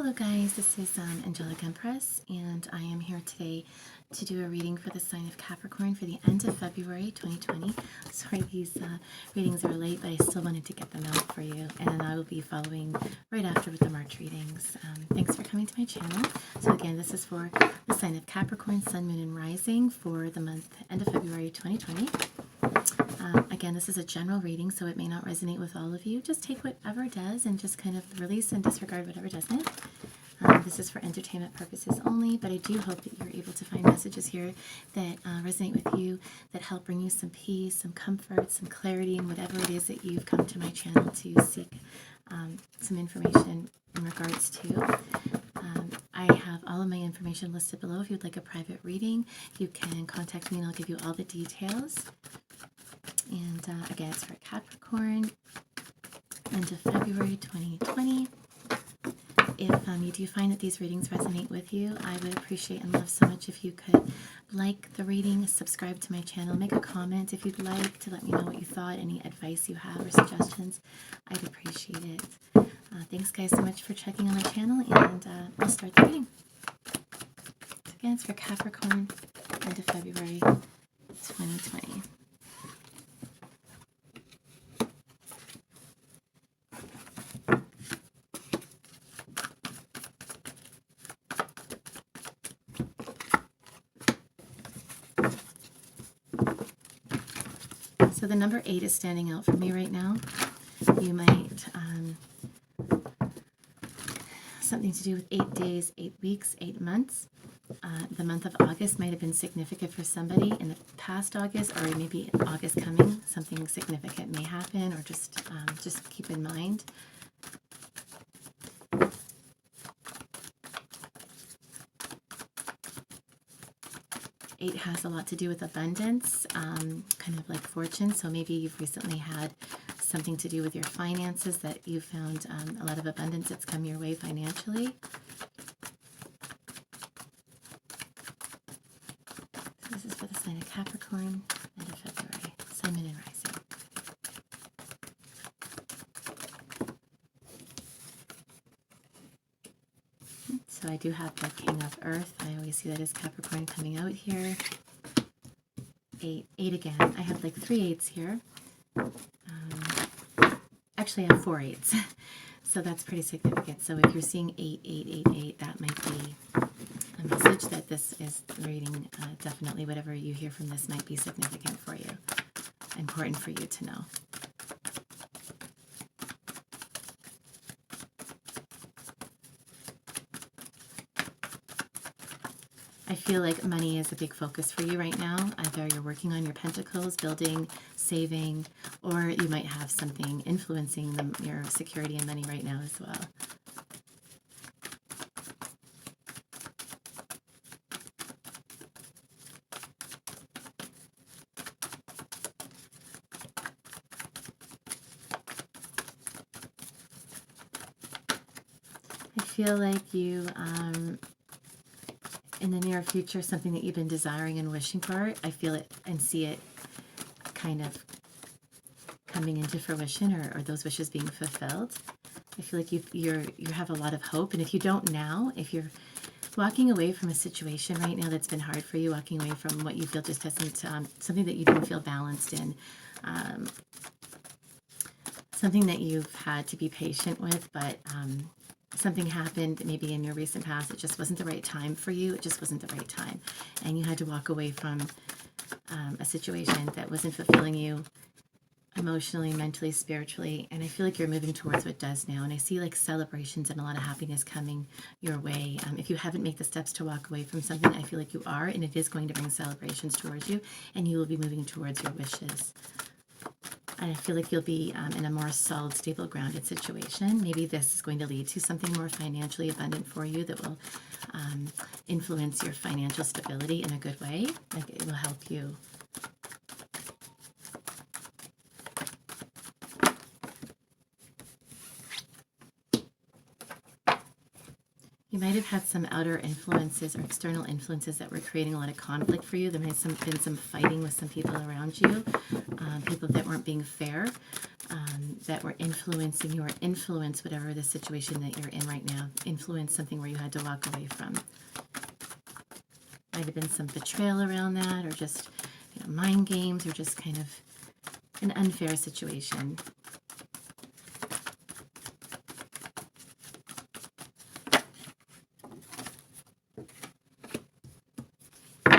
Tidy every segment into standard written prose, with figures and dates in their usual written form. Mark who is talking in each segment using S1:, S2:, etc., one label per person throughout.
S1: Hello guys, this is Angelic Empress, and I am here today to do a reading for the sign of Capricorn for the end of February 2020. Sorry these readings are late, but I still wanted to get them out for you, and I will be following right after with the March readings. Thanks for coming to my channel. So again, this is for the sign of Capricorn, Sun, Moon, and Rising for the month end of February 2020. Again, this is a general reading, so it may not resonate with all of you. Just take whatever does and just kind of release and disregard whatever doesn't. This is for entertainment purposes only, but I do hope that you're able to find messages here that resonate with you, that help bring you some peace, some comfort, some clarity in whatever it is that you've come to my channel to seek some information in regards to. I have all of my information listed below. If you'd like a private reading, you can contact me and I'll give you all the details. And again, it's for Capricorn, end of February 2020. If you do find that these readings resonate with you, I would appreciate and love so much if you could like the reading, subscribe to my channel, make a comment if you'd like to let me know what you thought, any advice you have or suggestions. I'd appreciate it. Thanks guys so much for checking on my channel, and I'll start the reading. So again, it's for Capricorn, end of February 2020. So the number 8 is standing out for me right now. You might, something to do with 8 days, 8 weeks, 8 months. The month of August might have been significant for somebody in the past August, or maybe August coming. Something significant may happen, or just keep in mind. Eight has a lot to do with abundance, kind of like fortune. So maybe you've recently had something to do with your finances, that you found a lot of abundance that's come your way financially. So this is for the sign of Capricorn, end of February, Sun, Moon, and Rising. So I do have the King of Earth. I always see that as Capricorn coming out here. 8 again. I have like 3 8s here. Actually, I have 4 8s. So that's pretty significant. So if you're seeing 8, 8, 8, 8, that might be a message that this is reading. Definitely whatever you hear from this might be significant for you. Important for you to know. I feel like money is a big focus for you right now. Either you're working on your pentacles, building, saving, or you might have something influencing your security and money right now as well. I feel like you... in the near future, something that you've been desiring and wishing for, I feel it and see it kind of coming into fruition, or those wishes being fulfilled. I feel like you have a lot of hope, and if you don't now, if you're walking away from a situation right now that's been hard for you, walking away from what you feel just doesn't, something that you don't feel balanced in, something that you've had to be patient with, but something happened maybe in your recent past. It just wasn't the right time for you. It just wasn't the right time. And you had to walk away from a situation that wasn't fulfilling you emotionally, mentally, spiritually. And I feel like you're moving towards what does now. And I see like celebrations and a lot of happiness coming your way. If you haven't made the steps to walk away from something, I feel like you are. And it is going to bring celebrations towards you. And you will be moving towards your wishes. And I feel like you'll be in a more solid, stable, grounded situation. Maybe this is going to lead to something more financially abundant for you that will influence your financial stability in a good way. Like it will help you. You might have had some outer influences or external influences that were creating a lot of conflict for you. There might have been some fighting with some people around you, people that weren't being fair. that were influencing you, or influence whatever the situation that you're in right now. Influence something where you had to walk away from. Might have been some betrayal around that, or just mind games, or just kind of an unfair situation.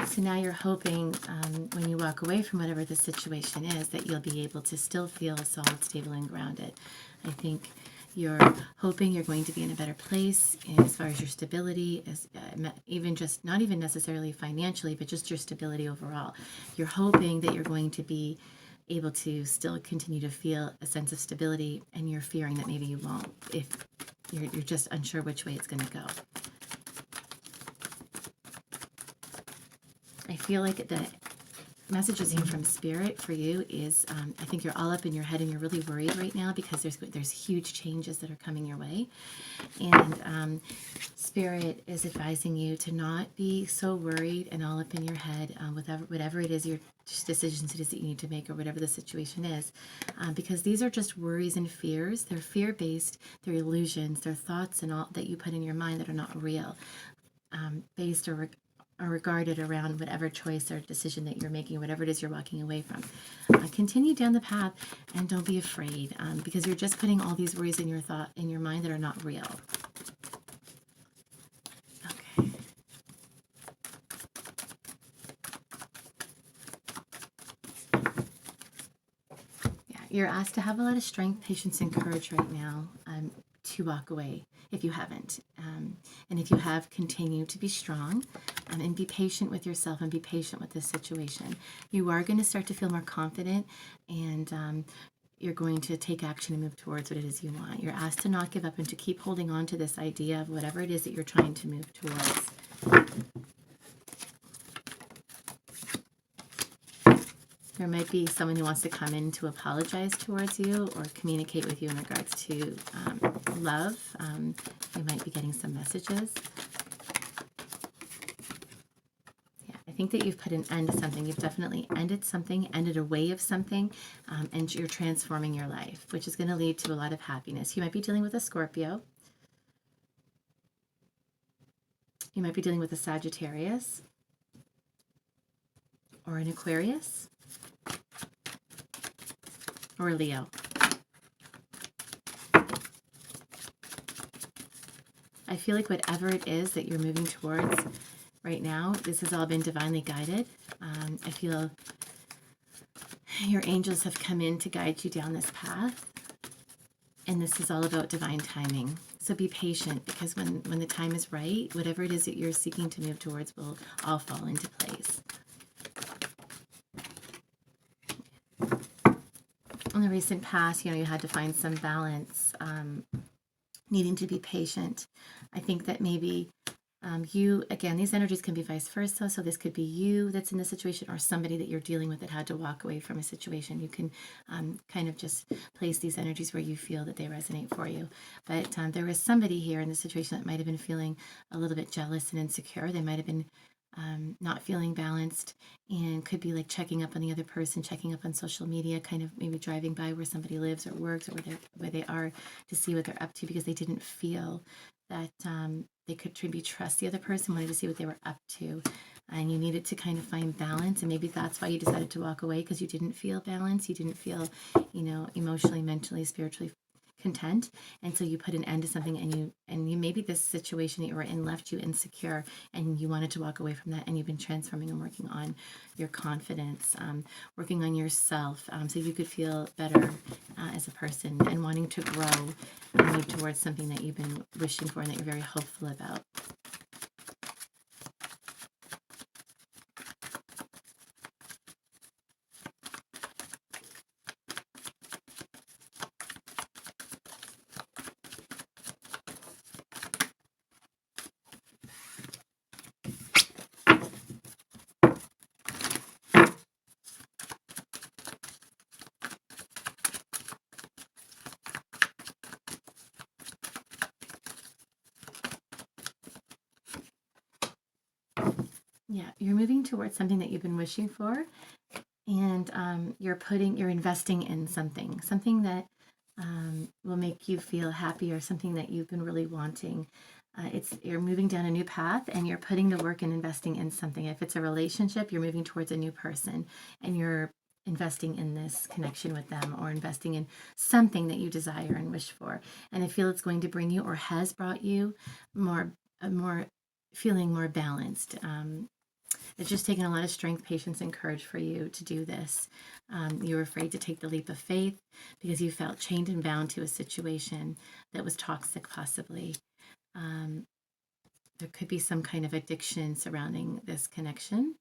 S1: So now you're hoping when you walk away from whatever the situation is that you'll be able to still feel solid, stable, and grounded. I think you're hoping you're going to be in a better place as far as your stability, as even just not even necessarily financially, but just your stability overall. You're hoping that you're going to be able to still continue to feel a sense of stability, and you're fearing that maybe you won't, if you're just unsure which way it's going to go. I feel like the messages here from Spirit for you is, I think you're all up in your head and you're really worried right now because there's huge changes that are coming your way. And Spirit is advising you to not be so worried and all up in your head with whatever it is, your decisions it is that you need to make, or whatever the situation is. Because these are just worries and fears. They're fear-based, they're illusions, they're thoughts and all that you put in your mind that are not real, based or regarded around whatever choice or decision that you're making, whatever it is you're walking away from. Continue down the path and don't be afraid, because you're just putting all these worries in your mind that are not real. Okay. Yeah, you're asked to have a lot of strength, patience, and courage right now to walk away if you haven't. And if you have, continue to be strong. And be patient with yourself and be patient with this situation. You are going to start to feel more confident, and you're going to take action and move towards what it is you want. You're asked to not give up and to keep holding on to this idea of whatever it is that you're trying to move towards. There might be someone who wants to come in to apologize towards you or communicate with you in regards to love. You might be getting some messages. I think that you've put an end to something. You've definitely ended something, ended a way of something, and you're transforming your life, which is going to lead to a lot of happiness. You might be dealing with a Scorpio. You might be dealing with a Sagittarius or an Aquarius or a Leo. I feel like whatever it is that you're moving towards right now, this has all been divinely guided. I feel your angels have come in to guide you down this path, and this is all about divine timing. So be patient, because when the time is right, whatever it is that you're seeking to move towards will all fall into place. In the recent past, you had to find some balance, needing to be patient. I think that maybe you, again, these energies can be vice versa. So this could be you that's in the situation, or somebody that you're dealing with that had to walk away from a situation. You can kind of just place these energies where you feel that they resonate for you. But there was somebody here in the situation that might have been feeling a little bit jealous and insecure. They might have been not feeling balanced, and could be like checking up on the other person, checking up on social media, kind of maybe driving by where somebody lives or works, or where they are, to see what they're up to, because they didn't feel that they could maybe trust the other person, wanted to see what they were up to, and you needed to kind of find balance. And maybe that's why you decided to walk away, because you didn't feel balance, you didn't feel, emotionally, mentally, spiritually content, and so you put an end to something, and you maybe this situation that you were in left you insecure, and you wanted to walk away from that, and you've been transforming and working on your confidence, working on yourself, so you could feel better as a person, and wanting to grow and move towards something that you've been wishing for and that you're very hopeful about. Yeah, you're moving towards something that you've been wishing for, and you're investing in something that will make you feel happy, or something that you've been really wanting. You're moving down a new path, and you're putting the work and investing in something. If it's a relationship, you're moving towards a new person, and you're investing in this connection with them, or investing in something that you desire and wish for. And I feel it's going to bring you, or has brought you, more feeling more balanced. It's just taken a lot of strength, patience, and courage for you to do this. You were afraid to take the leap of faith because you felt chained and bound to a situation that was toxic, possibly. Um, there could be some kind of addiction surrounding this connection.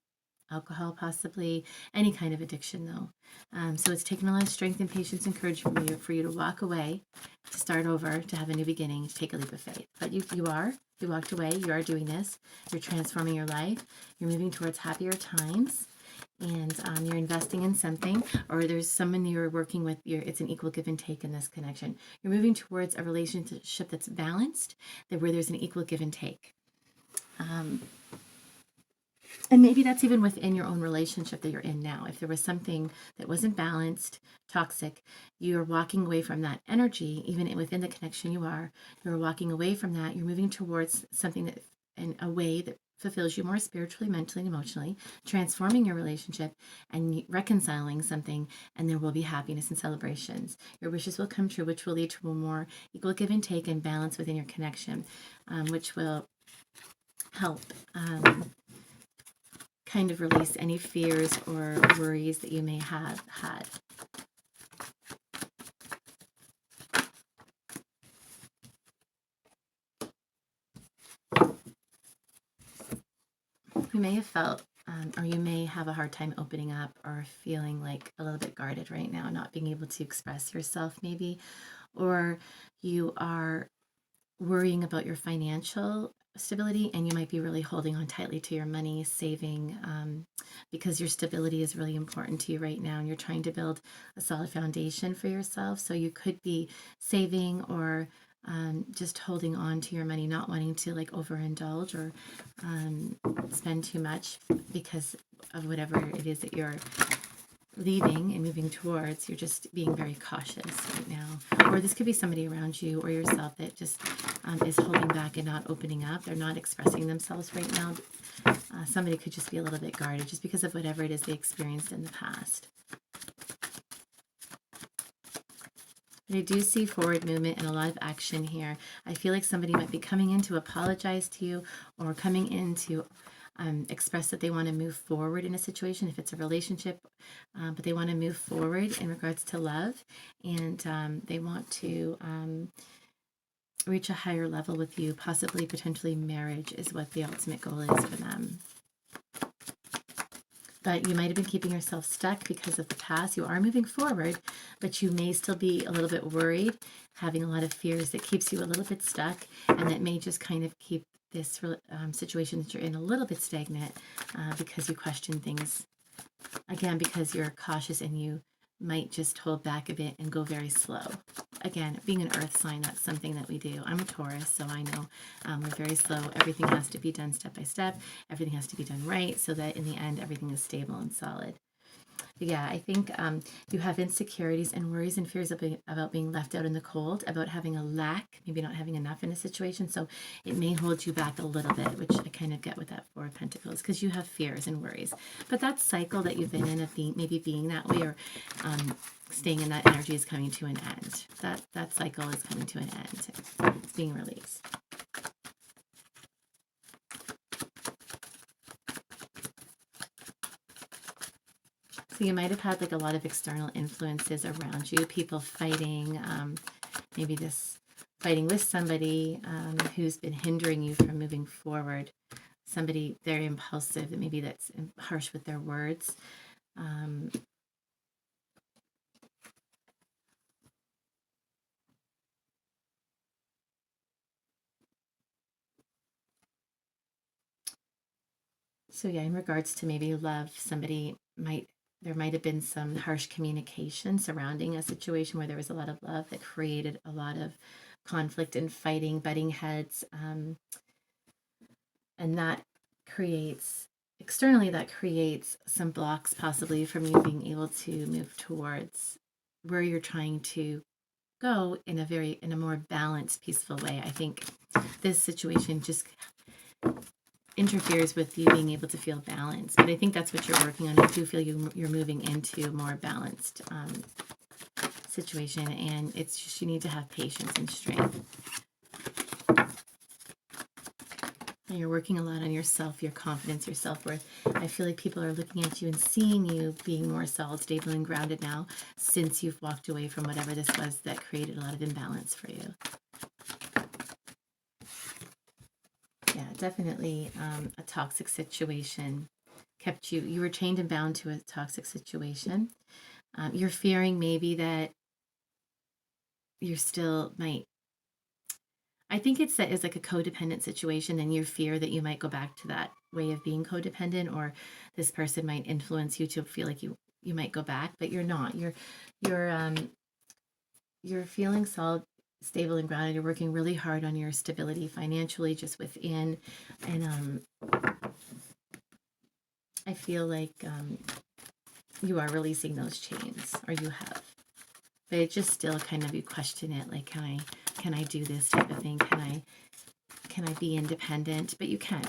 S1: Alcohol, possibly, any kind of addiction, though. So it's taken a lot of strength and patience and courage for you to walk away, to start over, to have a new beginning, to take a leap of faith. But you walked away. You are doing this. You're transforming your life. You're moving towards happier times, and you're investing in something, or there's someone you're working with. It's an equal give and take in this connection. You're moving towards a relationship that's balanced, where there's an equal give and take. And maybe that's even within your own relationship that you're in now. If there was something that wasn't balanced, toxic, you're walking away from that energy, even within the connection you're walking away from that. You're moving towards something that, in a way that fulfills you more spiritually, mentally, and emotionally, transforming your relationship and reconciling something, and there will be happiness and celebrations. Your wishes will come true, which will lead to a more equal give and take and balance within your connection, which will help kind of release any fears or worries that you may have had. You may have felt, or you may have a hard time opening up, or feeling like a little bit guarded right now, not being able to express yourself, maybe, or you are worrying about your financial stability, and you might be really holding on tightly to your money, saving, because your stability is really important to you right now, and you're trying to build a solid foundation for yourself. So you could be saving, or just holding on to your money, not wanting to like overindulge, or spend too much because of whatever it is that you're leaving and moving towards. You're just being very cautious right now. Or this could be somebody around you or yourself that just is holding back and not opening up. They're not expressing themselves right now. Somebody could just be a little bit guarded just because of whatever it is they experienced in the past. But I do see forward movement and a lot of action here. I feel like somebody might be coming in to apologize to you, or coming in to express that they want to move forward in a situation, if it's a relationship, but they want to move forward in regards to love, and they want to reach a higher level with you, possibly, potentially marriage is what the ultimate goal is for them. But you might have been keeping yourself stuck because of the past. You are moving forward, but you may still be a little bit worried, having a lot of fears that keeps you a little bit stuck, and that may just kind of keep this situation that you're in a little bit stagnant, because you question things, again, because you're cautious, and you might just hold back a bit and go very slow. Again, being an earth sign, that's something that we do. I'm a Taurus, so I know we're very slow. Everything has to be done step by step. Everything has to be done right, so that in the end, everything is stable and solid. But yeah, I think you have insecurities and worries and fears about being left out in the cold, about having a lack, maybe not having enough in a situation. So it may hold you back a little bit, which I kind of get with that Four of Pentacles, because you have fears and worries. But that cycle that you've been in of maybe being that way, or staying in that energy, is coming to an end. That cycle is coming to an end. It's being released. So you might have had like a lot of external influences around you, people fighting, maybe this fighting with somebody who's been hindering you from moving forward. Somebody very impulsive, and maybe that's harsh with their words. So yeah, in regards to maybe love, there might have been some harsh communication surrounding a situation where there was a lot of love that created a lot of conflict and fighting, butting heads, and that creates externally that creates some blocks possibly from you being able to move towards where you're trying to go in a more balanced, peaceful way. I think this situation just interferes with you being able to feel balanced, but I think that's what you're working on. I do feel you're moving into a more balanced situation, and it's just you need to have patience and strength. And you're working a lot on yourself, your confidence, your self-worth. I feel like people are looking at you and seeing you being more solid, stable, and grounded now since you've walked away from whatever this was that created a lot of imbalance for you. Yeah, definitely a toxic situation kept you were chained and bound to a toxic situation. You're fearing maybe that you're still might, I think it's that is like a codependent situation, and you fear that you might go back to that way of being codependent, or this person might influence you to feel like you might go back, but you're not. You're you're feeling solid, stable, and grounded. You're working really hard on your stability financially, just within, and I feel like you are releasing those chains, or you have. But it just still kind of you question it, like can I do this type of thing? Can I be independent? But you can.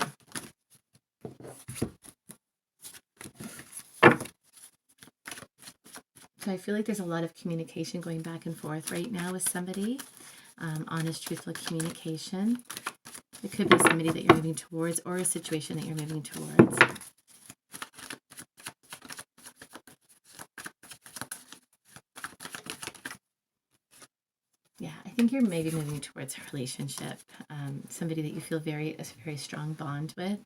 S1: So I feel like there's a lot of communication going back and forth right now with somebody. Honest, truthful communication. It could be somebody that you're moving towards, or a situation that you're moving towards. Yeah, I think you're maybe moving towards a relationship. Somebody that you feel a very strong bond with.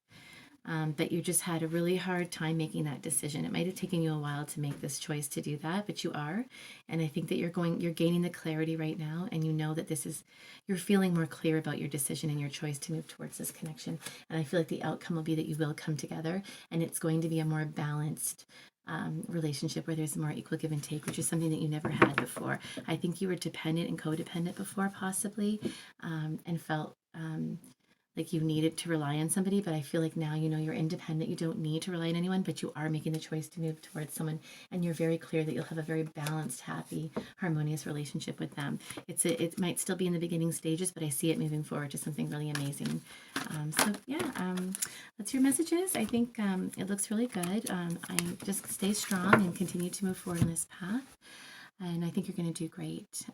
S1: But you just had a really hard time making that decision. It might have taken you a while to make this choice to do that, but you are. And I think that you're gaining the clarity right now, and you know that you're feeling more clear about your decision and your choice to move towards this connection. And I feel like the outcome will be that you will come together, and it's going to be a more balanced relationship where there's more equal give and take, which is something that you never had before. I think you were dependent and codependent before, possibly, and felt like you needed to rely on somebody, but I feel like now you know you're independent. You don't need to rely on anyone, but you are making the choice to move towards someone, and you're very clear that you'll have a very balanced, happy, harmonious relationship with them. It might still be in the beginning stages, but I see it moving forward to something really amazing. That's your messages. I think it looks really good. I just stay strong and continue to move forward on this path. And I think you're going to do great.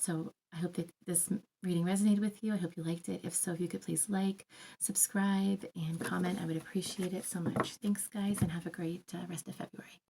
S1: So I hope that this reading resonated with you. I hope you liked it. If so, if you could please like, subscribe, and comment, I would appreciate it so much. Thanks, guys, and have a great rest of February.